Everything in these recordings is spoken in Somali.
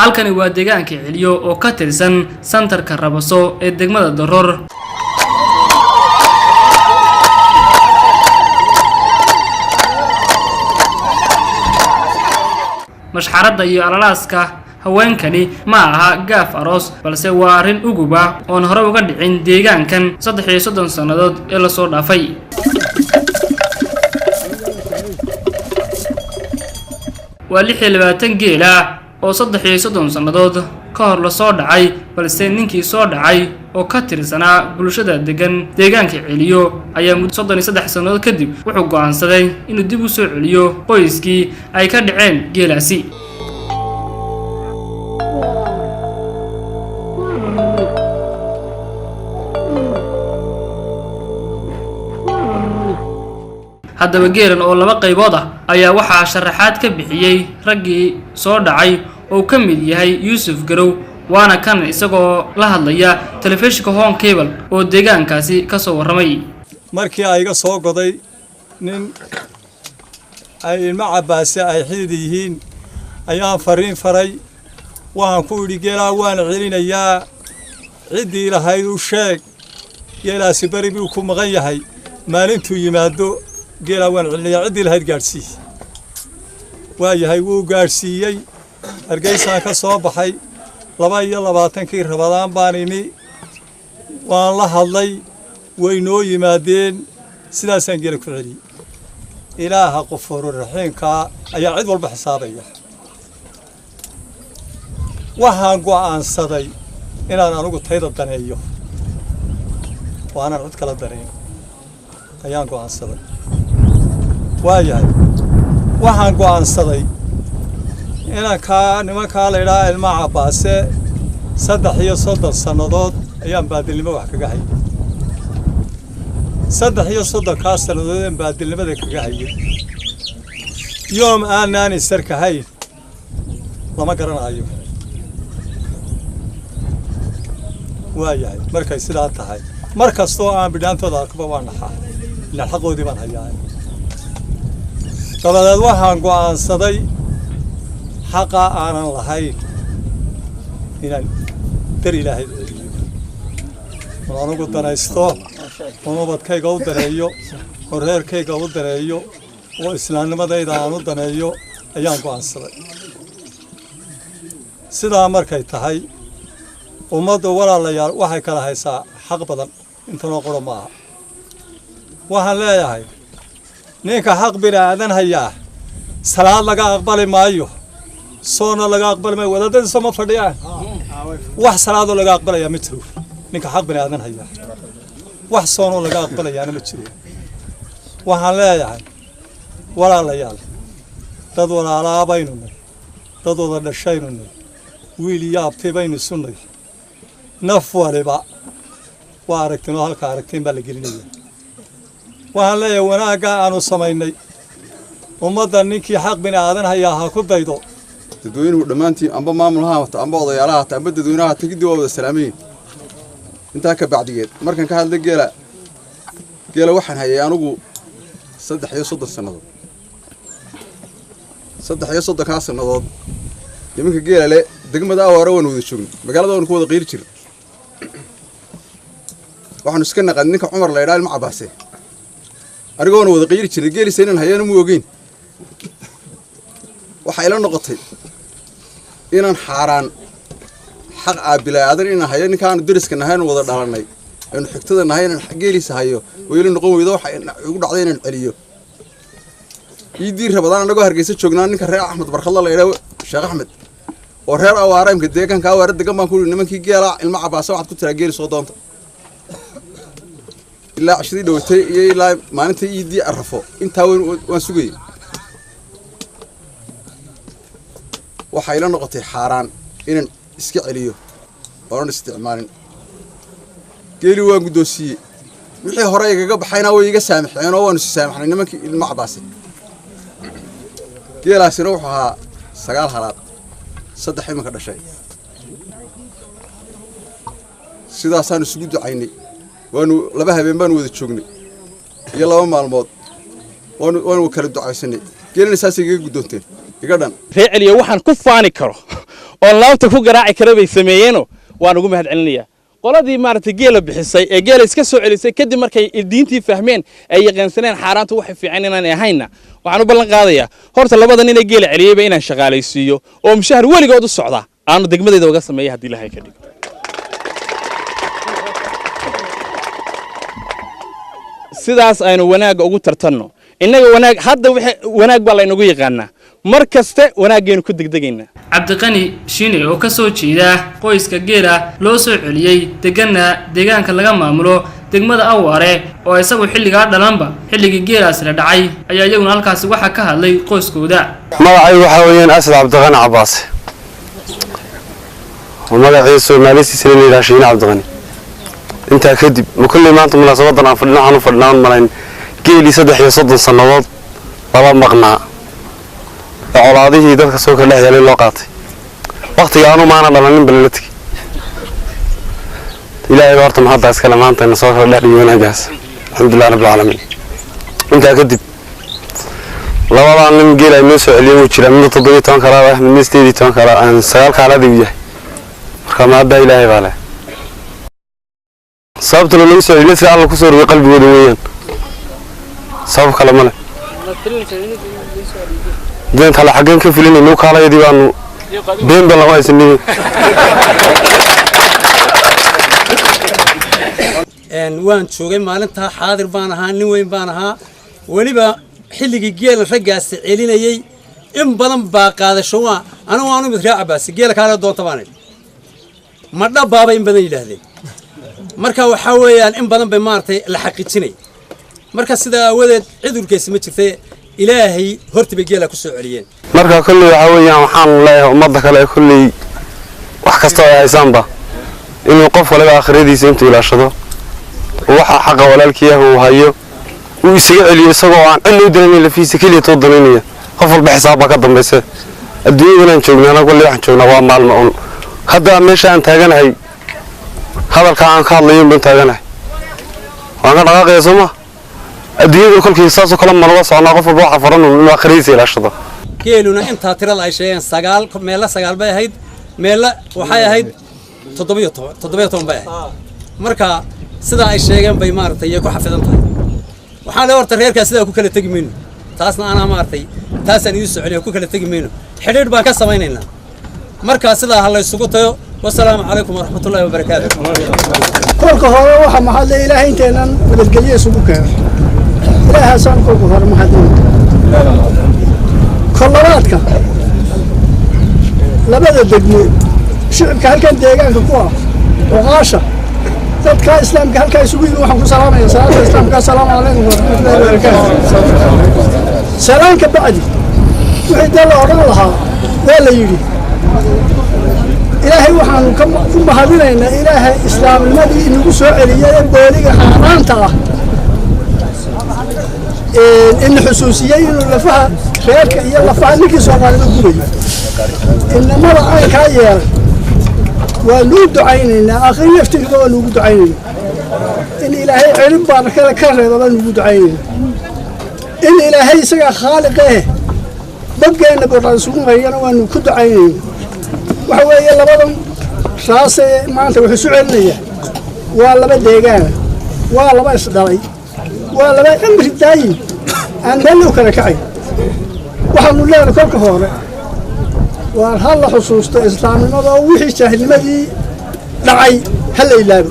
halkani waa deegaanka Celiyo oo ka tirsan santarka Rabaso ee degmada Doror. mashxarada iyo alalaaska haweenkani ma aha gaaf aroos balse waa arin uguba oo hore uga dhicin deegaankan 33 sanadood ee la soo dhaafay. waa 26 geela oo 33 sanadood ka hor la soo dhacay balse ninkii soo dhacay oo ka tirsanaa bulshada deegaanka Celiyo ayaa muddo 33 sanadood kadib wuxuu go'aansaday inuu dib u soo celiyo qoyskii ay ka dhaceen geelaasi. haddaba geelan oo laba qaybood ah ayaa waxaa sharaxaad ka bixiyay raggii soo dhacay oo ka mid yahay Yuusuf Garow waana kan isagoo la hadlaya telefishinka Home Cable oo deegaankaasi ka soo waramay. markii ay iga soo goday nin ay ilma cabaase ay xidid yihiin ayaan fariin faray waxaan ku yiri geelaa waan celinayaa cidii lahayd u sheeg geelaasi bari buu ku maqan yahay maalintuu yimaado geelaa waan celinayaa cidii lahayd gaarsii waa yahay wuu gaarsiiyay Hargeysa ka soo baxay 22 Ramadaan baan ini waan la hadlay way noo yimaadeen sidaasaan geela ku celiyay ilaaha qofur raxiimka ayaa cid walba xisaabaya waxaan go'aansaday inaan anigu tayda daneeyo waana cid kala daneeyo ayaan go'aansaday waa yahay waxaan go'aansaday nimanka la ilaa ilma cabaase 33 sanadood ayaan baadilnimo wax kaga hayay 33 ka sanadood aan baadilnimada kaga hayay yoom aanan isarkahay lama garanayo waa yahay markay sidaa tahay markastoo aan bidhaantooda arkaba waan naxaa ila xaqoodii baan hayaa dabadeed waxaan go'aansaday حقا أنا لهاي إن در إلهي وأنا قلت أنا استوى وأنا بدكي قاود دريو ورهير كي قاود دريو وإسلام ما ده إذا أنا دريو أيام قوان صدق سيدا أمر كي تهاي وما دوّر على يار واحد كلا هاي سا حق بدن أنت نقول معه واحد لا يهاي نيك حق بنادن هيا سلام لقى أقبل مايو صونا لقى أقبل ما ولا ده سما فديان واحد سلادو لقى أقبل يا مترو نك حق بني آدم هيا واحد صونا لقى أقبل يا أنا مترو واحد لا يعني ولا لا يال تدور على بيننا تدور على الشيء ويلي ياب في بين السنة نفوا ربا واركتنا هالكاركتين بالجلينية واحد لا يوانا جا أنا سمايني ومضى نكي حق بني آدم هيا هاكو بيدو dadweynuhu dhamaantii amba maamulaha wata amba odayaalaha ta amba dadweynaha tagidii waa wada salaameen inta ka bacdigeed markan ka hadlay geela waxaan hayay anigu 33 sanadood 33 ka sanadood nimanka geela le degmada awaara waan wada joogay magaalada waan ku wada qeyr jir waxaan iska naqan ninka Umar la ilaalin ma cabaase arigoon wada qeyr jiray geelisay inaan hayaan mu ogeyn waxa ila noqotay inaan xaraan xaq aabilaadan in hayo ninkaan dariska nahayn wada dhalanay in xigtada nahayn geelisa hayo weeylo noqon weydo waxa ugu dhacday inaan celiyo idii Ramadaan anagu Hargeysa joognaa ninka reer Axmed Barkalla la ilaa Sheekh Axmed oo reer awaareemka deegaanka awaare degan baan ku nimankii geela ilma cabaasa waxaad ku tiraa geel soo doonta ilaa 10 dhawtay iyo ilaa maalinta idii arrafo inta waan sugay waxay la noqotay xaraan inaan iska celiyo oo aan isticmaalin geeli waan gudoosiyay wixii hore igaga baxayna way iga saamaxeen oo waan is saamaxnay nimankii ilma cabaase geelaasina wuxuu ahaa 9 halaad 3 imanka dhashay sidaasaan isugu ducaynay waanu laba habeen baan wada joognay iyo laba maalmood وأنا وكالة دعاء سنة قلنا أساسي جدونتين يقدر فعل يوحنا كفاني كرو والله تكون قراعي كربي سميينه وأنا قوم هالعلنية qoladii maartay geela bixisay ee geela iska soo celisay kadib markay diintii fahmeen ay yaqaansaneen xaaraanta wax fiican inaan ahayna waxaan u ballan qaadayaa horta labada nin ee geela celiyayba inaan shaqaalaysiiyo oo mushahar weligood u socda aanu degmadayda uga sameeyay hadii ilaahay ka dhigo sidaas aynu wanaag ugu tartanno innaga wanaag hadda wanaag baa la inagu yaqaanaa markaste wanaageenu ku degdegaynaa cabdiqani shiine oo ka soo jeeda qoyska geela loo soo celiyay deegaanka laga maamulo degmada Awaare oo isagu xilliga dhalanba xilligii geelaas la dhacay ayaa iyaguna halkaas waxa ka hadlay qoyskooda magacay waxa weeyaan Asad Cabdiqani Cabaas magaciisu maalisi Saliina Shiine Cabdiqani inta kadib kulli maanta munaasabadan aan fadhinaan malayn geeli 3 sanadood laba maqnaa colaadihii dadka soo kala xeelay loo qaatay waqtiga aanu maana dhalanin balladki ilaahay horta ma hadda iska lamaanta soo kala dhexdhiyo wanaagaas alxamdulillah rabbil alamin inta kadib labadan nin geel ay noo soo celiyay jira mid 17 kala ah mid 18 kala aan 9 kala yahay marka ma hadda ilaahay baale sababta loo soo celiyay si alla ku soo ruuy qalbigooda weeyaan sabab kale ma leh دين كلا حاجين كفيلين إنه كلا يدي بانو دين بلا ما يسني إن وان شوقي مالنتها حاضر بانها نوين بانها ولبا حلقي جيل رجع سعيلين يي إن بلن باق هذا شوا أنا وانو بتراعى بس جيل كلا دون طبعاً مرة بابا إن بدني لهذي مركا وحويان إن بلن بمارتي لحقتني مركا سدا ولد عدول كيس متشفي إلهي هرت بجيلة كسر عليين. مركا كله عويان وحان الله ومضى كله كله وحكستوا يا إسامبا إنه وقف ولا آخر يدي سنتي ولا شذا وح حق ولا الكيه وهايو ويسيء اللي يسقوا عن إنه يدرني اللي فيه سكيلة توضنينية خفل بحسابك قدام بس الدنيا ولا نشوفنا أنا أقول لي واحد شوفنا وما المعون هذا مش أنت هجنا هاي هذا الكلام خالد يوم بنت هجنا وأنا رأي يسمع الدنيا كل كيساس وكلام مرة أنا قف الروح فرن من آخريتي الأشطة. كيلونا أنت ترى العشرين سجال ميلا سجال بيه هيد ميلا وحياة هيد تطبيعهم بيه. مركا سدا الشيء بي مارتي يكو حفظنتها. وحنا ورت غير كسدا كوكل تجمينه. تاسنا أنا مارتي تاسن يوسف عليه كوكل تجمينه. حرير باكا سميننا. مركا سدا هلا يسقطه والسلام عليكم ورحمة الله وبركاته. كل كهرباء واحد محل إلهي إنتنا بالجلية سبوكه. لا هسان كل كهرباء محل. خلواتك. لا بدأ دقني. شو كان دقيقة كقوة وغاشة. تد كإسلام كيسوي وحنا سلام يا سلام الإسلام كسلام عليكم ورحمة الله وبركاته. سلام كبعدي. وحيد الله ورالها ولا يجي. إلهي وحنا كم هذين إلهي إسلام المدي نقص عليه يبغى حرانته إن حسوسية إنه لفها خيرك يلا فعلك سوالف الدنيا إنما رأي كاير ولود عيننا آخر يفتكر ولود عيننا إن إلهي علم بارك الله كره ولود عيننا إن إلهي سجى خالقه بقى إن بالرسول غيره وإنه كد عيننا وهو يلا بدن راسه ما أنت وحسوا عليه ولا بديجان ولا بس داي ولا بس أمر داي أنا لو كان كعي وحنا لا نكون كهورة وهلا حصوص إسلام الماضي وحش شهد المدي داي هلا يلعب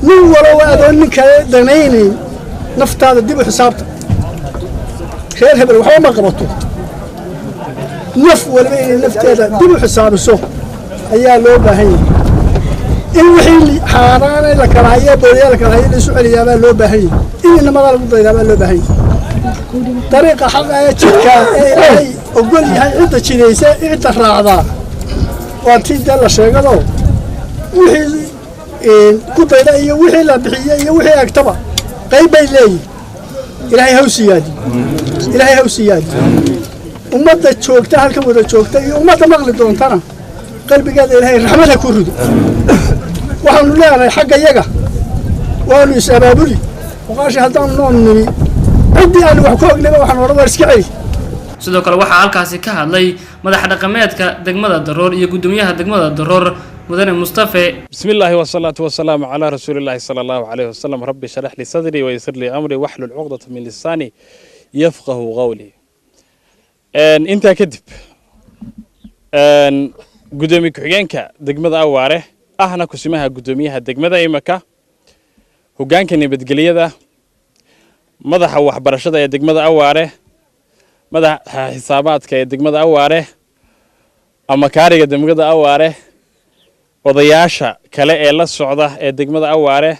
مو ولا واحد إنك دنيني نفط هذا دي بحسابته خير هبل وحنا ما قبضته نف ولا نفط هذا دي بحساب السوق أيها لو بهين إن وحين حاران لك رأيه بوريا لك رأيه لسؤال يا بال لو بهين إن ما ضل بضيع بال لو بهين طريقة حقها تشكا إيه أقول هاي أنت شنيسة أنت راعدا وأنتي الله شيء قالوا وحين كنت إلى وحين لا بحية وحين أكتبه قيب إلي إلهي هوسيادي إلهي هوسيادي ومدة شوكتها هالكم مدة شوكتها ومدة مغلطون ترى قلبي قال إلهي رحمتها كرد وحن لنا حق يجا وانو يسبابلي وقاش هدان نون نبي haddii aan wax ku ognaba waxaan odhan waa iska celi sidoo kale waxaa halkaasi ka hadlay madax dhaqameedka degmada Daroor iyo gudoomiyaha degmada Daroor mudane Mustafa. Bismillaahi wasalaatu wasalaamu calaa rasuulillaahi sallallahu alayhi wasallam. Rabbi shrah li sadri wa yassir li amri wahlul 'uqdatan min lisani yafqahu qawli. Inta kadib gudoomiye ku-xigeenka degmada Awaare ahna kusimaha gudoomiyaha degmada imaka hoggaanka nabadgelyada madaxa waxbarashada ee degmada Awaare madaxa xisaabaadka ee degmada Awaare ama kaariga degmada Awaare odayaasha kale ee la socda ee degmada Awaare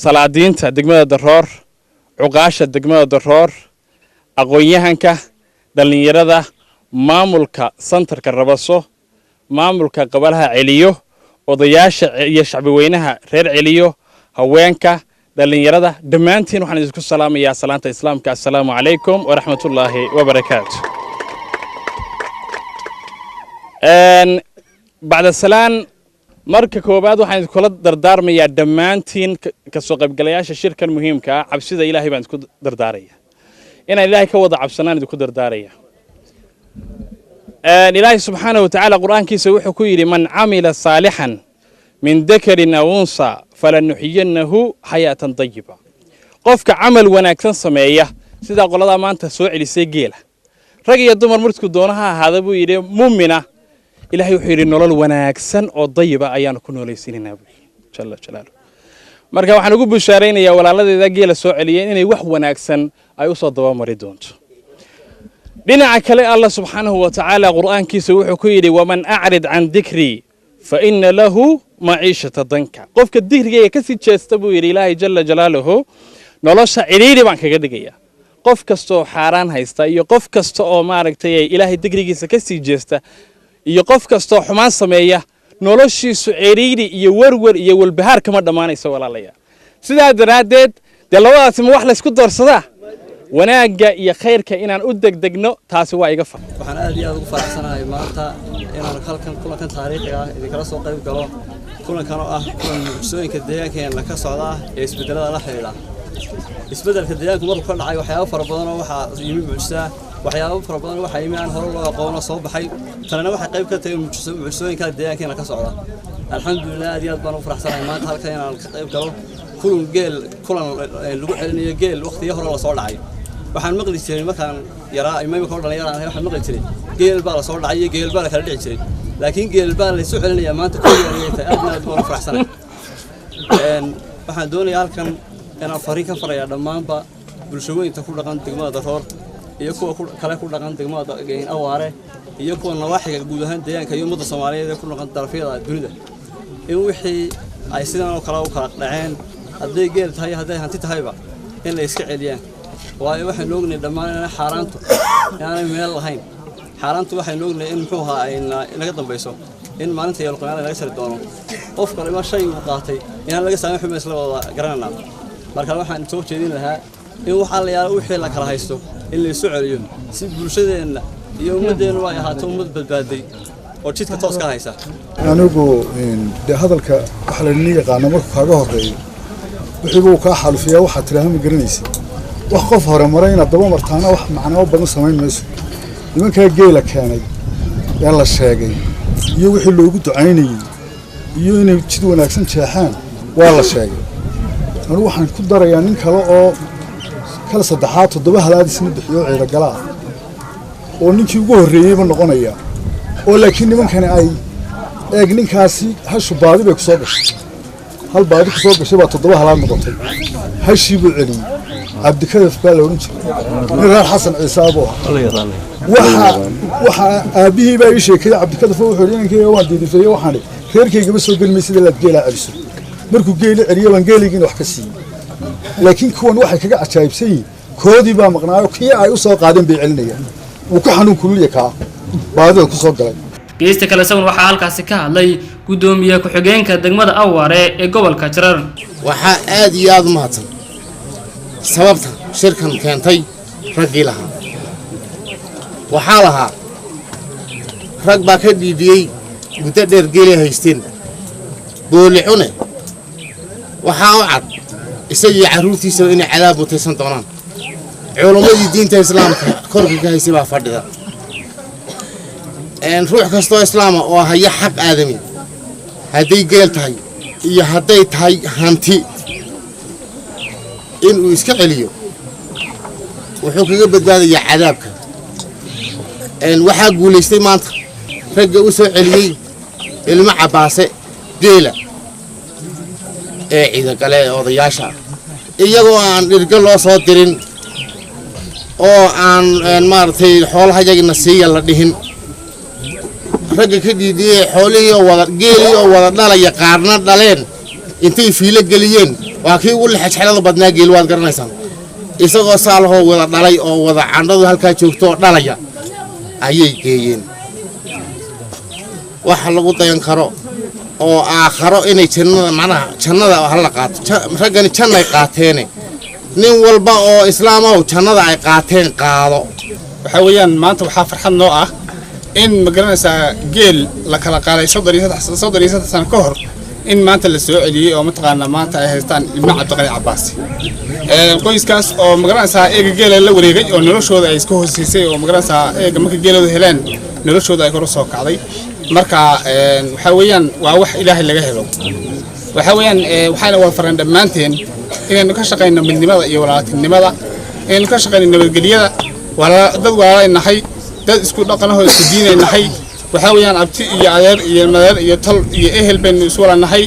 salaadiinta degmada Daroor cuqaasha degmada Daroor aqoon-yahanka dhalinyarada maamulka santarka Rabaso maamulka qabalaha Celiyo odayaasha iyo shacbi weynaha reer Celiyo haweenka dhalinyarada dhammaantiin waxaan idinku salaamayaa salaanta islaamka assalaamu calaykum wa rahmatullaahi wa barakaatuh bacda salaan marka koobaad waxaan idinku dardaarmayaa dhammaantiin ka soo qaybgalayaasha shirkan muhiimka ah cabsida ilaahay baan idinku dardaaraya inaan ilaahay ka wada cabsanaan idinku dardaaraya ilaahay subxaanahu wa tacaala qur-aankiisa wuxuu ku yidhi man camila saalixan min dakarin aw unsa falanuxyiyannahu xayaatan dayiba qofka camal wanaagsan sameeya sida qolada maanta soo celisay geela rag iyo dumar markuu doonaha ahaada buu yidhi muumina ilaahay wuxuu yidhi nolol wanaagsan oo dayiba ayaanu ku noolaysiinaynaa buu jalla jalaaluhu marka waxaan ugu bushaaraynayaa walaaladeeda geela soo celiyeen inay wax wanaagsan ay u soo dabamari doonto dhinaca kale Allah subxaanahu wa tacaala qur-aankiisa wuxuu ku yidhi waman acrid can dikri fa inna lahu maciishata danka qofka dikriga ka sii jeesta buu yidhi ilaahay jalla jalaaluhu nolosha ciriiri baan kaga dhigayaa qof kasta oo xaaraan haysta iyo qof kasta oo maaragtay ilaahay dikrigiisa ka sii jeesta iyo qof kasta oo xumaan sameeya noloshiisu ciriiri iyo warwar iyo walbahaar kama dhamaanayso walaalayaal sidaa daraadeed labadaas ma wax la isku doorsadaa wanaagga iyo khayrka inaan u degdegno taasi waa iga faa waxaan aad iyo aad ugu faraxsanahay maanta inaan halkan kulankan taariikhiga ah idinkala soo qayb galo kulankan oo ah kulan mucjisooyinka deegaankeena ka socda ee isbedelada la xiriira isbedelka deegaanku markuu ka dhacay waxyaabo fara badan oo waxaa yimi mucjisa waxyaabo fara badan waxaa yimi aan hore loo aqoon soo baxay talana waxay qayb ka tahay mucjisooyinka deegaankeena ka socda alxamdulillah aad iyo aad baan ugu faraxsanahay maanta halkan inaan ka qayb galo kulan lagu celinayo geel waqtiyo hore la soo dhacay waxaan maqli jiray markaan yaraa imaamka dhalinyaro aan waxaan maqli jiray geel baa la soo dhacay iyo geel baa la kala dhici jiray laakiin geel baa la soo celinaya maanta kulligeed ay tahay aad baan faraxsanahay waxaan doonayaa halkan inaan fariin ka farayaa dhammaanba bulshooyinka ku dhaqan degmada Daroor iyo kuwa kale ku dhaqan degmada Awaare iyo kuwa nawaaxiga guud ahaan deegaanka iyo ummadda Soomaaliyeed ee ku dhaqan darafyada dunida in wixii ay sidaan oo kala u kala dhaceen hadday geel tahay hadday hanti tahayba in la iska celiyaan waayo waxaan ognay dhammaan in xaaraantu aanay meel lahayn xaaraantu waxaan ognay in muxuu ahaa ay naga dambayso in maalinta yeel qanaad laga sari doono qof kale ma shay uu qaatay in laga sameeyo xubin isla wada garanana marka waxaan soo jeedin lahaa in waxa la yaalo wixii la kala haysto in la soo celiyo si bulshadeena iyo ummadeena ay ahaato ummad badbaaday oo jidka toos ka haysa anigu de hadalka waxa la yaqaan marka kaaga horeeyo wixii ka xalufiyaa waxa tiraahdo garanaysa wax qof hore maray inaad daba martaana wax macno badan sameyn mayso nimanka geela keenay ee la sheegay iyo wixii loogu ducaynayay iyo inay jid wanaagsan jeexaan waa la sheegay anigu waxaan ku darayaa nin kale oo kala saddexaad toddoba halaadisna bixiyo ciida galaa oo ninkii ugu horeeyayba noqonaya oo laakiin nimankani ay eeg ninkaasi hashu baadi bay ku soo gashay hal baadi ku soo gashay baa toddoba halaad noqotay hashii buu celiyay cabdikadaf baa la oran jiray reer xasan ciise abuu waxa aabihii baa ii sheekay cabdikadaf wuxuu yiri inankii waan diidifay waxaan reerkaygaba soo galmay sida la geela celiso markuu geela celiyo baan geeligiina wax ka siiyay laakiin kuwan waxay kaga cajaa'ibsan yihiin koodii baa maqnaayo kii ay u soo qaadeen bay celinayaan wuu ka xanuun kulliya kaa baadida ku soo galay geesta kale sawan waxaa halkaasi ka hadlay gudoomiye ku-xigeenka degmada Awaare ee gobolka Jarar waxaa aad iyo aad u mahadsan sababta shirkan keentay raggii lahaa waxaa lahaa rag baa ka dhiidiyey muddo dheer geelay haysteen booli cune waxaa u cad isagii carruurtiisa inay cadaab mutaysan doonaan culimmadii diinta islaamka korka ka haysay baa fadhida ruux kastoo islaama oo haya xaq aadami hadday geel tahay iyo hadday tahay hanti inuu iska celiyo wuxuu kaga badbaadayaa cadaabka waxaa guulaystay maanta ragga u soo celiyey ilmo cabbaase geela ee ciidagale ee odayaasha iyagoo aan dhirga loo soo dirin oo aan maaragtay xoolaha yagina siiya la dhihin ragga ka dhiidiyey xoolihii oo wada geelii oo wada dhalaya qaarna dhaleen intay fiilo geliyeen waa kii ugu lexajxelada badnaa geel waad garanaysaan isagoo saalahoo wada dhalay oo wada candhadu halkaa joogto oo dhalaya ayay geeyeen waxa lagu dayan karo oo aakharo inay jannada macnaha jannada hala qaato raggani jannay qaateene nin walba oo islaam ah jannada ay qaateen qaado waxa weeyaan maanta waxaa farxad noo ah in magaranaysaa geel la kala qaaday 33 sano ka hor in maanta la soo celiyay oo mataqaana maanta ay haystaan ilmo Cabdiqani Cabbaas qoyskaas oo magaranaysaa eega geel la wareegay oo noloshooda ay iska hooseysay oo magaranaysaa eega markay geelooda heleen noloshooda ay kor soo kacday marka waxa weeyaan waa wax Ilaahay laga helo waxa weeyaan waxaana wada faran dhamaanteen inaynu ka shaqeyno midnimada iyo walaaltinimada inaynu ka shaqeyno nabadgelyada dad walaalahay dad isku dhaqanahay isku diinaynahay waxa weeyaan abti iyo adeer iyo madeer iyo tal iyo ehel baynu isu walaalnahay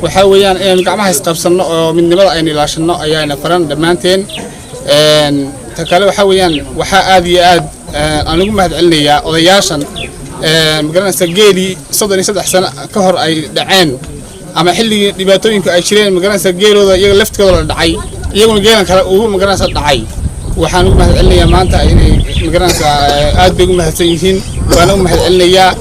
waxa weeyaan inaynu gacmaha isqabsano oo midnimada aynu ilaashano ayaana faran dhamaanteen ta kale waxa weeyaan waxa aad iyo aad aan ugu mahadcelinayaa odayaashan magaranaysa geeli 33 sano ka hor ay dhaceen ama xilligii dhibaatooyinka ay jireen magaranaysa geelooda iyaga laftkooda la dhacay iyaguna geelan kale ugu magaranaysa dhacay waxaan ugu mahadcelinayaa maanta inay magaranaysa aad bay ugu mahadsan yihiin waan ugu mahadcelinayaa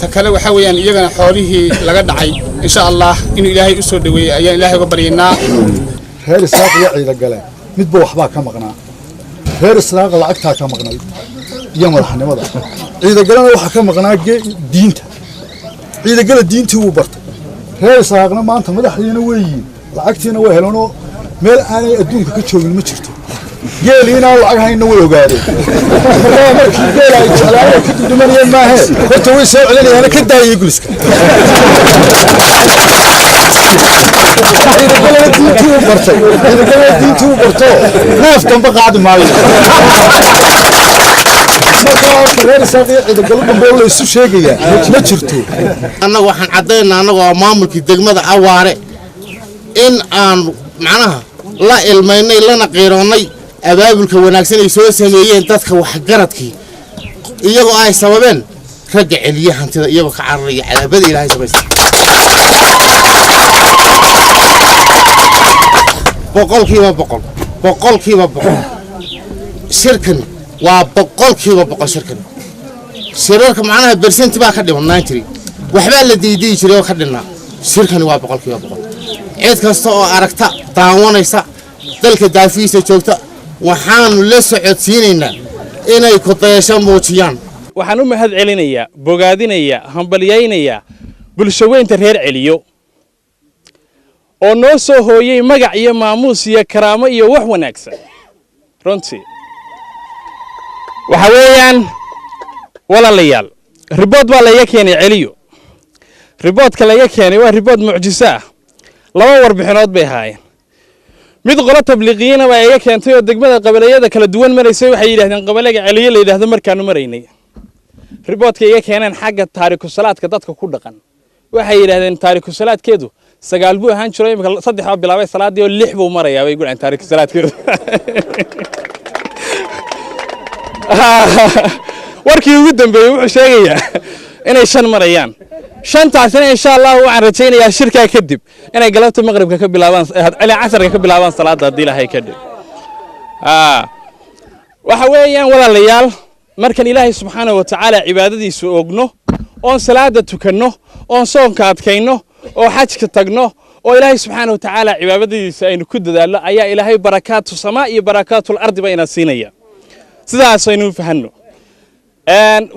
ta kale waxa weeyaan iyagana xoolihii laga dhacay insha Allah inuu Ilaahay u soo dhaweeyo ayaan Ilaahay uga baryaynaa reer Israaq iyo ciidagale midba waxba ka maqnaa reer Israaq lacagta ka maqnay iyo madaxnimada ciidagalana waxa ka maqnaa diinta ciidagala diintii uu bartay reer Israaqna maanta madaxdiina weeyiin lacagtiina way helanoo meel aanay adduunka ka joogin ma jirto geeliina lacag hayna way ogaadeen markii geel ay jeclaayeen ka dudumanayeen maahe horta way soo celinayaan ka daayay guliska ciidagalana diintii uu bartay ciidagalana diintii uu barto neef damba qaadi maayo annagu waxaan caddaynaa annagoo maamulkii degmada Awaare in aan macnaha la ilmaynay lana qiiroonnay abaabulka wanaagsan ay soo sameeyeen dadka waxgaradkii iyagoo ay sababeen ragga celiya hantida iyagoo ka cararaya cadaabada Ilaahay sameeyay boqolkiiba boqol shirkan waa boqolkiiba boqol shirarka macnaha percent baa ka dhiman jiray waxba la diiday jiray oo ka dhinaa shirkan waa boqolkiiba boqol cid kasta oo aragta daawanaysa dalka daafiisa joogta waxaan la socodsiinaynaa inay ku dayasho muujiyaan waxaan u mahad celinayaa bogaadinayaa hambaliyaynayaa bulshaweynta reer celiyo oo noo soo hooyay magac iyo maamuus iyo karaamo iyo wax wanaagsan runtii waxa weeyaan walaalayaal ribood baa laga keenay celiyo riboodka laga keenay waa ribood mucjiso ah laba warbixinood bay haayeen mid qolo tabliiqiina baa iga keentay oo degmada qabaliyada kala duwan maraysay waxay yiraahdeen qabaliga celiyo la yiraahdo markaanu maraynay riboodka iga keeneen xagga taariikh salaadka dadka ku dhaqan waxay yiraahdeen taariikh salaadkeedu 9 buu ahaan jiray imika 3 bilaabay salaadii oo 6 buu marayaa way guulaan taariikh salaadkeedu warkii ugu dambeeyay wuxuu sheegayaa inay 5 marayaan shantaasina insha Allah waxaan rajaynayaa shirka kadib inay galabta maqribka ka bilaabaan ilaa casarka ka bilaabaan salaada hadii Ilaahay ka dhig waxa weeyaan walaalayaal markan Ilaahay subhanahu wa ta'ala cibaadadiisu ogno oo salaada tukanno oo soonka adkayno oo xajka tagno oo Ilaahay subhanahu wa ta'ala cibaadadiisa aynu ku dadaalno ayaa Ilaahay barakaatu samaa iyo barakaatu ardi bayna siinaya sidaas aynu fahanno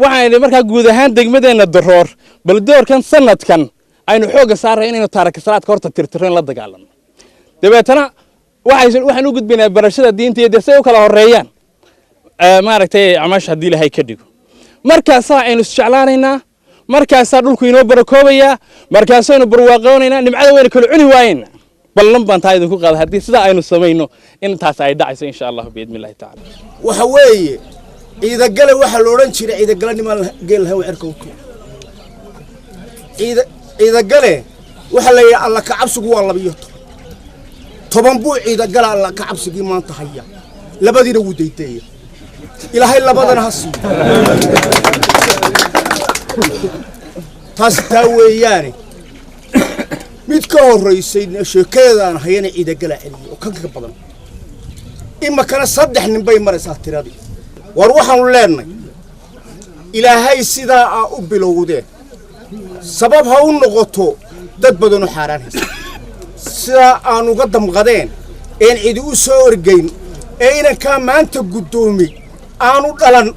waxaan markaa guud ahaan degmadeena Daroor bal doorkan sanadkan aynu xooga saaray inaynu taariikh salaadka horta tirtireen la dagaalano dabeetana waxaan u gudbaynaa barashada diinta iyo say u kala horeeyaan maaragtay acmaasha haddii ilaahay ka dhigo markaasaa aynu isjeclaanaynaa markaasaa dhulku inoo barakoobayaa markaasaynu barwaaqoonaynaa nimcada wayna kala cuni waayeenna ballan baan taa idinku qaada haddii sidaa aynu samayno intaas ay dhacayso insha allah biidni illaahi tacaala waxa weeye ciidagale waxaa la odhan jiray ciidagale nimaan geel lahayn waa cirka utu ciidagale waxaa la yidhi alla kacabsigu waa 12 buu ciidagale alla kacabsigii maanta haya labadiina wuu daytay ilaahay labadana ha siiyo taas taa weeyaane mid ka horeysay sheekadeedaan hayana ciidagale celiyo oo ka badan imakana 3 nin bay maraysaa tiradii war waxaanu leenahay ilaahay sidaa u bilowdee sabab ha u noqoto dad badan oo xaaraan haysta sidaa aan uga damqadeen een cidi u soo orgayn ee inankaa maanta guddoomi aanu dhalan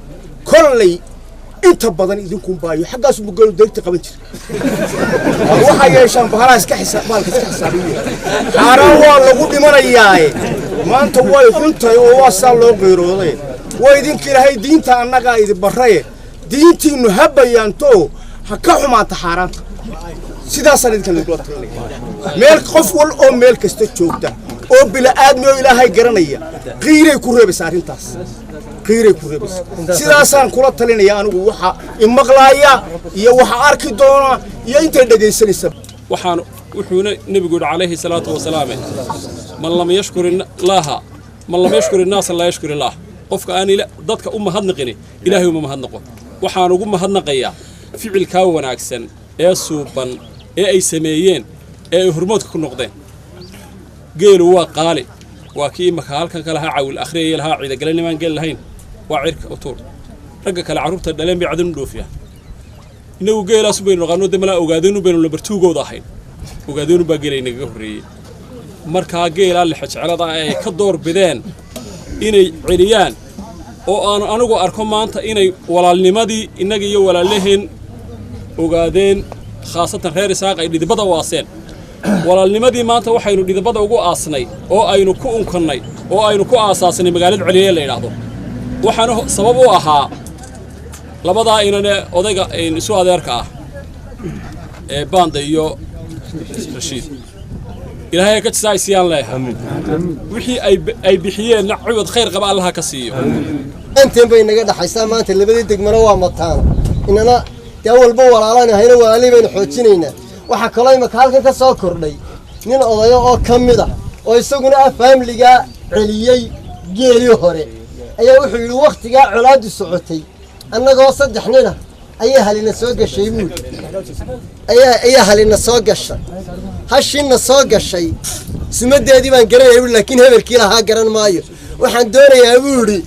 kolley inta badan idinku baayo xaggaas mugalo deegta qaban jira waxa yeeshaan bahalaas ka xisaabiyo xaaraan waa lagu dhimanayaa maanta way xuntay oo waa saa loo qeyrooday way idinka ilaahay diinta annaga idin baraye diintiinu habayaanto ha ka xumaata xaaraanta sidaasaan idinka nagula talinaya meel qof wal oo meel kasta joogta oo bila aadmi oo ilaahay garanaya qiiray ku reebaysaa arrintaas qiiray ku reebaysaa sidaasaan kula talinaya anigu waxa imaqlaaya iyo waxa arki doona iyo intay dhageysanaysa waxaan wuxuuna nabigu calayhi salaatu wasalaam man lam yashkuri laaha man lam yashkuri naas la yashkuri laah qofka aan dadka u mahadnaqin ilaahay uma mahadnaqo waxaan ugu mahadnaqayaa ficilka wanaagsan ee suuban ee ay sameeyeen ee ay hormoodka ku noqdeen geelu waa qaali waa kii imaka halkan kala ha caawil akhriye laha ciidagale niman geel lahayn waa cirka utur ragga kala carruurta dhaleen bay cadin dhoofiya inagu geelaas baynu naqaano damala ogaadeen baynu labartuugooda ahayn ogaadeen baa geelay naga horeeyay marka geela la xajcelada ay ka door bideen inay celiyaan oo aan anigu arko maanta inay walaalnimadii inaga iyo walaalaheen ogaadeen khaasatan reer isaaq ay dhidibada waaseen walaalnimadii maanta waxaynu dhidibada ugu aasnay oo aynu ku unkannay oo aynu ku aasaasnay magaalada celiye la yiraahdo waxaana sabab u ahaa labadaa inane odayga isu adeerka ah ee baanda iyo rashiid ilaahay ka tisaaysiyan leeyahay wixii ay bixiyeen nacwad khayr qaba Allah ka siiyo inteen bay naga dhaxaysaa maanta labadii degmana waa mataan inana taa walba walaalaan hayna walaali bayna xoojinaynaa waxa kale imaka halkan ka soo kordhay nin odayo oo kamid ah oo isaguna family-ga celiyay geeli hore ayaa wuxuu yiri waqtiga colaadu socotay annagoo 3 nin ah ayaa halina soo gashay buu ayaa halina soo gashay hashina soo gashay simadeedii baan garanayay laakiin hebelkii lahaa garan maayo waxaan doonayaa buu yiri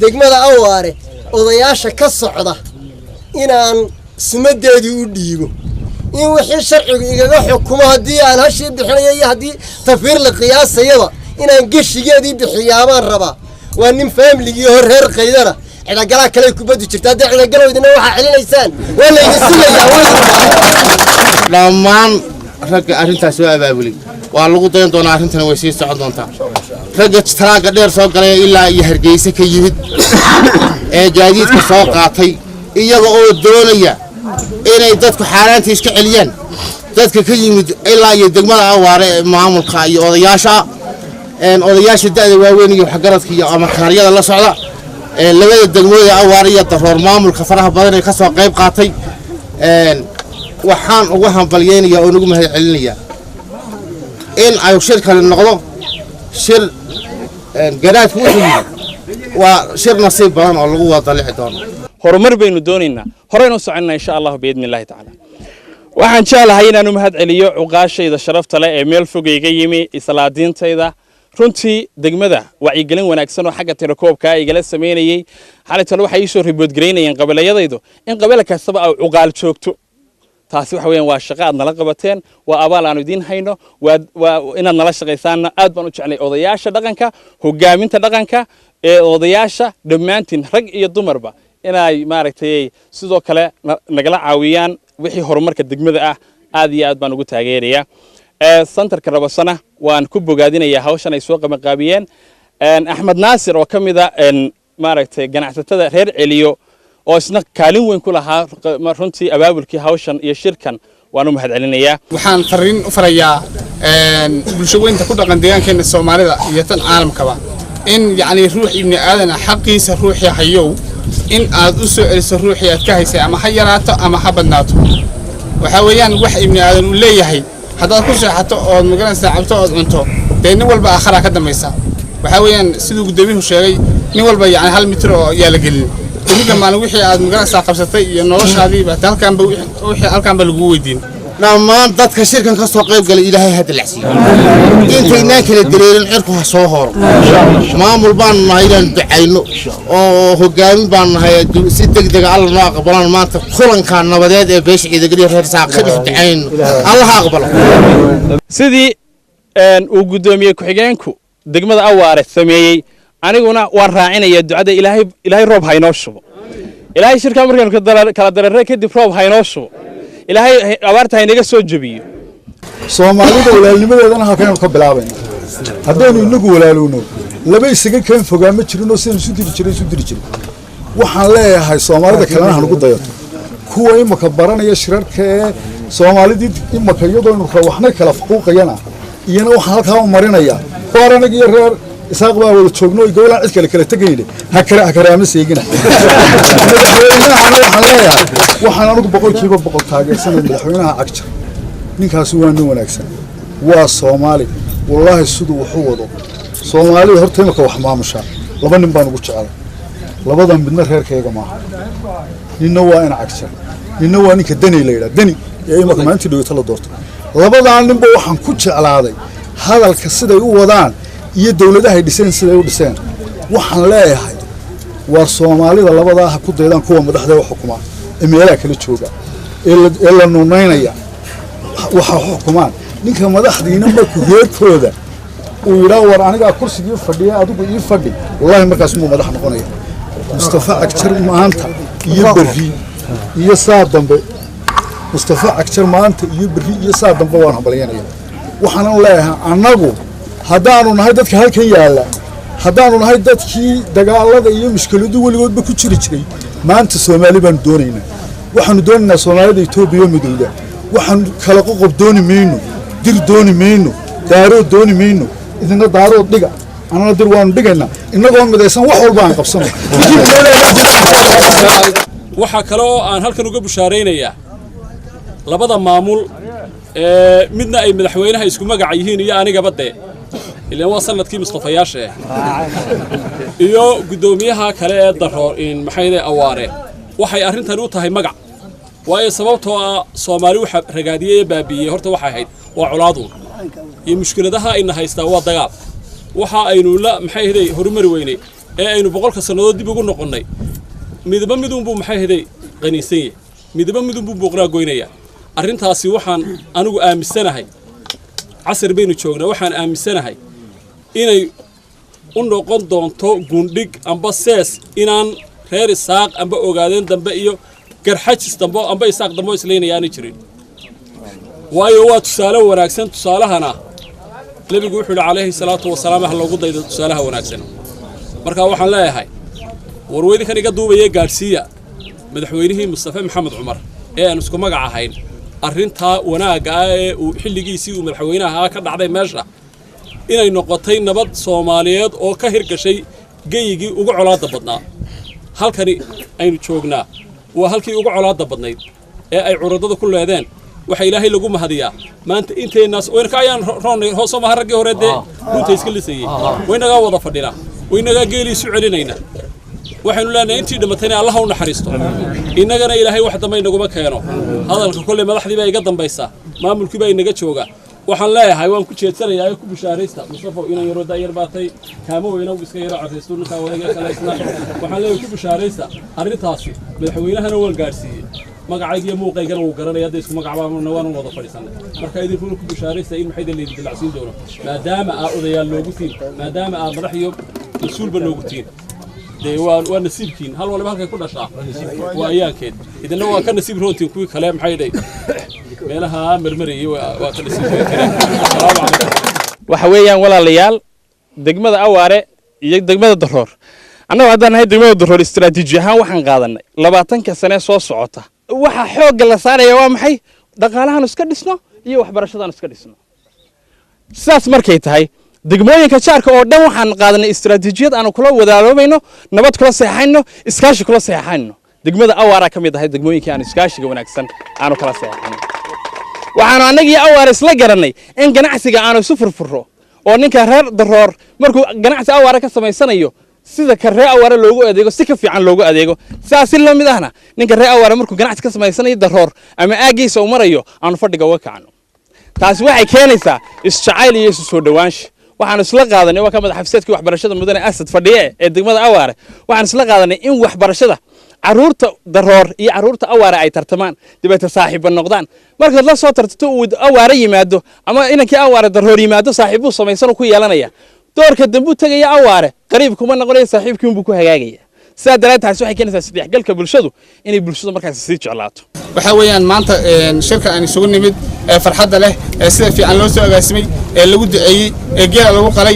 degmada Awaare odayaasha ka socda inaan simadeedii u dhiibo in wixii sharciga igaga xukumo hadii aan hashii bixinay hadii tafiir la qiyaasayaba inaan gashigeedii bixiyaabaan rabaa waa nin family-gii hor reer qaydana ciidagala kale ku badi jirta hadii ciidagaloodina waxa celinaysaan waa la idin dhammaan ragga arrintaas waa abaabulay waa lagu dayn doonaa arrintana way sii socon doontaa ragga taraaga dheer soo galay ilaa iyo Hargeysa ka yimid ee gaadiidka soo qaatay iyaga oo doonaya inay dadku xaaraanta iska celiyaan dadka ka yimid ilaa iyo degmada Awaare maamulka iyo odayaasha da'da waaweyn iyo xagaradka iyo amarkaariyada la socda labada degmada Awaare iyo daroor maamulka faraha badan ee ka soo qayb qaatay waxaan ugu hambalyeynaya oo ugu mahad celinaya in ay shirkan noqdo shir garaadku waa shir nasiib badan oo lagu wada lixi doono horumar baynu doonaynaa horeynu soconaa insha Allah biidni Ilaahi ta'ala waxaan jeclahay inaan u mahad celiyo cuqaashayda sharafta leh ee meel fogeyga yimi islaadiintayda runtii degmada wacyigelin wanaagsan oo xagga tirakoobka ay igala sameeyay xalaytan waxa ay soo ribood gareynayeen qabilayadaydu in qabila kastaba ay cuqaal joogto taasi waxa weeyaan waa shaqo aad nala qabateen waa abaal aan idin hayno waa inaad nala shaqeysaan aad baan u jeclay odayaasha dhaqanka hogaaminta dhaqanka ee odayaasha dhammaantiin rag iyo dumarba inay maaragtay sidoo kale nagala caawiyaan wixii horumarka degmada ah aad iyo aad baan ugu taageerayaa santarka Rabasana waan ku bogaadinayaa hawshan ay soo qabanqaabiyeen Axmed Naasir oo kamida maaragtay ganacsatada reer Celiyo oo isna kaalin weyn ku lahaa runtii abaabulkii hawshan iyo shirkan waan u mahadcelinayaa waxaan fariin u farayaa bulshooyinka ku dhaqan deegaankeena Soomaalida iyo tan caalamkaba in yani ruux ibni aadan xaqiisa ruuxi hayow in aad u soo celiso ruuxi aad ka haysay ama ha yaraato ama ha badnaato waxa weeyaan wax ibni aadan u leeyahay haddaad ku seexato oo magaranaysa cabto oo cunto nin walba aakhira ka dambaysa waxa weeyaan sidoo gudoomiyuhu sheegay nin walba yani 1 mitir oo yaa la gelin iniga maan wixii aad magaranaysa qabsatay iyo noloshaadii ba halkan ba lagu weydiin dhammaan dadka shirkan ka soo qayb galay ilaahay ha dilacsiyo intayna kala direerin cirku ha soo horo maamul baan nahay inaan ducayno oo hogaamin baan nahay si degdeg ah Allah aqbalan maanta kulanka nabadeed ee beesha ciidagaliya reer saaq ka ducayno Allah aqbalo sidii uu gudoomiye ku xigeenku degmada Awaare sameeyay aniguna waan raacinaya ducada ilaahay roob ha inoo shubo ilaahay shirka markaan kala dareeray kadib roob ha inoo shubo ilaahay abaarta inaga soo jabiyo Soomaalida walaalnimadeedana halkan ka bilaabayna haddaynu inagu walaalowno laba isaga kan fogaama jirino sida isu diri jiray waxaan leeyahay Soomaalida kalena hanu dayato kuwa imaka baranaya shirarka Soomaalida imaka iyadoo waxna kala faquuqayana iyana waxa halka marinaya qoranaga iyo reer isaaq baa wada joogno gowla cid kale tagayna ha karaama seegina waxaan anigu boqolkiiba boqol taageersanay madaxweynaha Cagjar ninkaas waa nin wanaagsan waa Soomaali wallahi sidoo wuxuu wado Soomaali horta imaka wax maamusha laba nin baan ugu jecel labadan midna reerkayga maaha ninna waa in Cagjar ninna waa ninka Dani leeyahay Dani ee imaka maanta dhaweyta la doorto labadan ninba waxaan ku jeclaaday hadalka siday u wadaan iyo dawladaha dhiseen siday u dhiseen waxaan leeyahay war Soomaalida labada ku deedan kuwa madaxda wax xukuma meelaha kala jooga ee la nuunaynaya waxa xukumaan ninka madaxdiina markuu heerkooda uu yiraahdo war aniga kursigii fadhiya adigu ii fadhi wallahi markaas muu madax noqonaya Mustafa Cagjar maanta iyo berri iyo saa dambe Mustafa Cagjar maanta iyo berri iyo saa dambe waan hambalyeynaya waxaan leeyahay anagu haddaanu nahay dadka halkan yaala haddaanu nahay dadkii dagaalada iyo mushkiladu waligoodba ku jiray maanta Soomaali baan doonaynaa waxaanu doonaynaa Soomaalida Itoobiya midowda waxaan kala qoqob dooni mayno dir dooni mayno daaro dooni mayno idina daaro dhiga anana dir waan dhigaynaa inagoo midaysan wax walba aan qabsano waxa kale oo aan halkan uga bushaareynaya labada maamul midna ay madaxweynaha isku magac yihiin iyo aniga badde ilaa waa sanadkii Mustafayaashe iyo gudoomiyaha kale ee daro in maxayde Awaare waxay arintan u tahay magac waayo sababtoo ah Soomaali waxa ragaadiyay baabiyay horta waxa ahayd waa culaadu iyo mushkiladaha ay haystaa waa dagaal waxa aynu la maxayde horumar weynay ee aynu boqolka sanadood dib ugu noqonnay midba midun buu maxayde qaniisay midba midun buu boqraa goynaya arrintaasi waxaan anigu aaminsanahay casar baynu joognaa waxaan aaminsanahay inay u noqon doonto gundhig amba sees inaan reer isaaq amba ogaadeen dambe iyo garxajis dambe amba isaaq dambe isleynayaan jirin waayo waa tusaale wanaagsan tusaalahana nabigu wuxuu calayhi salaatu wasalaam ah loogu daydo tusaalaha wanaagsan marka waxaan leeyahay warweydi kan iga duubaya gaarsiya madaxweynihii Mustafa Maxamed Cumar ee aan isku magac ahayn arrinta wanaaga ee uu xilligiisii uu madaxweynaha ka dhacday meesha inay noqotay nabad Soomaaliyeed oo ka hirgashay geeyigii ugu colaadda badnaa halkani aynu joognaa waa halkii ugu colaadda badnayd ee ay curadada ku leedeen waxa ilaahay lagu mahadiyaa maanta inteenaas weerka ayaan roonay hoos ma haragii hore runta iska lisayay waynaga wada fadhina waynaga geeliisu celinayna waxaanu leenahay intii dhimatayna Allah u naxariisto inagana ilaahay wax damay naguma keeno hadalka kulli madaxdii baa iga dambaysa maamulkii baa inaga jooga waxaan leeyahay waan ku jeedsanayaa ku bishaareysta Mustafa inaan yaro daayir baatay kaamo weyna iska yaro careysto ninka wadaga kale isna waxaan leeyahay ku bishaareysta arrintaasi madaxweynahana waan gaarsiiyay magacayga iyo muuqaygana uu garanaya hadda isku magacaabana waan wada fadhiisanay marka idinku ku bishaareysta in maxay leeyihiin dilacsiin doono maadaama odayaal loogu tiin maadaama madax iyo mas'uulba loogu tiin dee waa nasiibkiin hal waliba halkay ku dhashaa waa ayaankeed idina waa ka nasiib roontiin kuwii kale maxay dhahay meelaha marmarayay waa ka nasiib kale waxa weeyaan walaalayaal degmada Awaare iyo degmada Daroor annagu haddaan nahay degmada Daroor istiraatiiji ahaan waxaan qaadanay 20 sano soo socota waxa xoog la saaraya waa maxay dhaqaalahan iska dhisno iyo waxbarashadan iska dhisno sidaas markay tahay degmooyinka jaarka oo dhan waxaan qaadanay istiraatiijiyad aan kula wadaaloobayno nabad kula seexayno iskaashi kula seexayno degmada Awaare ka mid ah degmooyinka aan iskaashiga wanaagsan aan kula seexayno waxaan anagii Awaare isla garanay in ganacsiga aanu isu furfuro oo ninka reer Daroor markuu ganacsi Awaare ka samaysanayo sida ka reer Awaare loogu adeego si ka fiican loogu adeego saasi la mid ahna ninka reer Awaare markuu ganacsi ka samaysanayo Daroor ama aagiisa u marayo aanu fadhiga uga kacno taasi waxay keenaysaa isjacayl iyo isu soo dhawaansho waxaan isla qaadanay waa ka madax xafiisadkii waxbarashada mudane Asad fadhiye ee degmada Awaare waxaan isla qaadanay in waxbarashada caruurta Daroor iyo caruurta Awaare ay tartamaan dibadda saaxiib noqdaan marka la soo tartato uu Awaare yimaado ama inankii Awaare Daroor yimaado saaxiib uu samaysan ku yeelanaya doorka dambu tagaya Awaare qariib kuma noqonaya saaxiibkii uu ku hagaagaya sidaa daraadtaas waxay keenaysaa isdhexgalka bulshadu inay bulshadu markaas sii jeclaato waxa weeyaan maanta shirka aan isugu nimid farxadda leh sida fiican loo soo agaasimay lagu duceeyay geela lagu qalay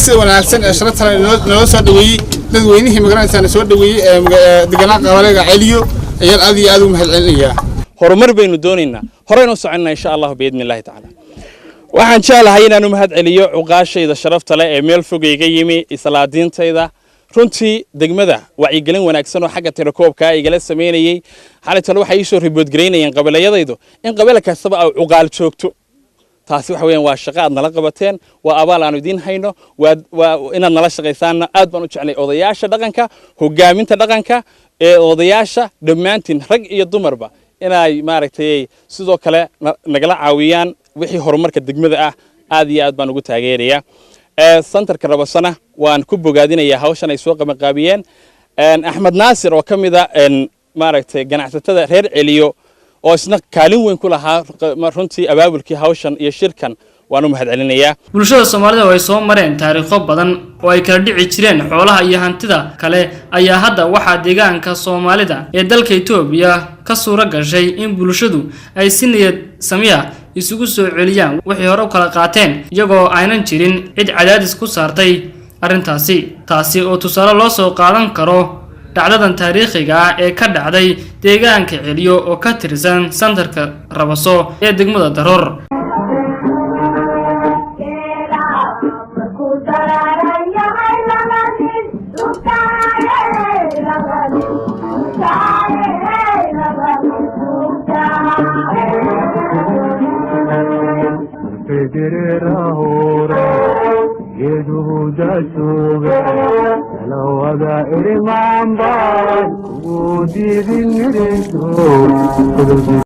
sida wanaagsan sharafta loo soo dhaweeyay dadweynihii magaalada soo dhaweeyay deegaanka qabalayga celiyo ayaan aad iyo aad u mahadcelinayaa horumar baynu doonaynaa horeyna u soconaa insha Allah biidnillaahi taala waxaan jeclahay inaan u mahadceliyo cuqaashayda sharafta leh ee meel fog iga yimi islaadiintayda runtii degmada wacyigelin wanaagsan oo xagga tirakoobka ay igala sameeyay xalatana waxa ay soo ribood gareynayeen qabalayadaydu in qabala kastaba ay cuqaal joogto taasi waxa weeyaan waa shaqo aad nala qabateen waa abaal aan idin hayno waa inaad nala shaqaysaan aad baan u jeclay odayaasha dhaqanka hogaaminta dhaqanka ee odayaasha dhammaantiin rag iyo dumarba inay maaragtay sidoo kale nagala caawiyaan wixii horumarka degmada ah aad iyo aad baan ugu taageerayaa santarka Rabasana waan ku bogaadinayaa hawshan ay soo qabanqaabiyeen Axmed Naasir oo kamida maaragtay ganacsatada reer Celiyo oo isna kaalin weyn ku lahaa runtii abaabulkii hawshan iyo shirkan waan u mahadcelinayaa bulshada Soomaalida way soo mareen taariikho badan oo ay kala dhici jireen xoolaha iyo hantida kale ayaa hadda waxa deegaanka Soomaalida ee dalka Itoobiya ka suura gashay in bulshadu ay si niyad samiya isugu soo celiyaan wixii hore u kala qaateen iyagoo aynan jirin cid cadaadis ku saartay arintaasi taasi oo tusaale loo soo qaadan karo dhacdadan taariikhiga ah ee ka dhacday deegaanka Celiyo oo ka tirsan santarka Rabaso ee degmada Daroor Irmamba,